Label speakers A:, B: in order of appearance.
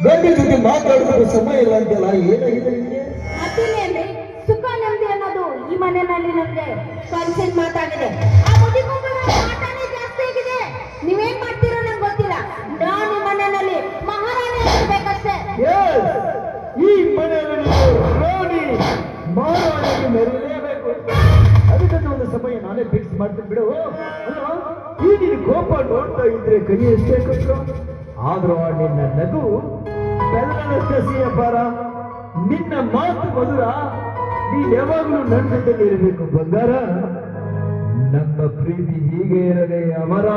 A: ಗಂಡ ಜೊತೆ ಮಾತಾಡೋದು ಸಮಯ ಇಲ್ಲ ಅಂತೆಲ್ಲ ಏನಾಗಿದೆ ನಿಮಗೆ?
B: ಮತ್ತೇನ್ರಿ ಸುಖ ನೆಮ್ಮದಿ ಅನ್ನೋದು ಈ ಮನೆಯಲ್ಲಿ ನಮ್ಗೆ ಕನ್ಸೆಂಟ್ ಮಾತಾಗಿದೆ. ಆ ಮುದಿಕೊಂಬರ ಮಾತಾನೇ ಜಾಸ್ತಿ ಆಗಿದೆ. ನೀವೇನ್ ಮಾಡ್ತೀರೋ ನಂಗೆ ಗೊತ್ತಿಲ್ಲ. ನಾನು ಈ ಮನೆಯಲ್ಲಿ ಮಹಾರಾಣಿ ಆಗಿರ್ಬೇಕಷ್ಟೇ.
A: ಈ ಮನೆಯಲ್ಲಿ ರಾಣಿ ಮಹಾರಾಣಿಗೆ ಮೆರಲೇಬೇಕು. ಅದಕ್ಕೆ ಒಂದು ಸಮಯ ನಾನೇ ಫಿಕ್ಸ್ ಮಾಡ್ತೀನಿ ಬಿಡು. ಅಲ್ವಾ ಈ ನಿನ್ನ ಕೋಪ ನೋಡ್ತಾ ಇದ್ರೆ ಕೈ ಎಷ್ಟೇ ಕೊಟ್ಟರು ಆದ್ರೂ ನಿನ್ನ ನಗು ಬೆಲ್ಲದ ಸಿಹಿಯಪಾರ, ನಿನ್ನ ಮಾತು ಮಧುರ. ನೀನ್ ಯಾವಾಗಲೂ ನನ್ನ ಜೊತೆಲಿ ಇರಬೇಕು ಬಂಗಾರ. ನಮ್ಮ ಪ್ರೀತಿ ಹೀಗೆ ಇರಲೇ ಅಮರ.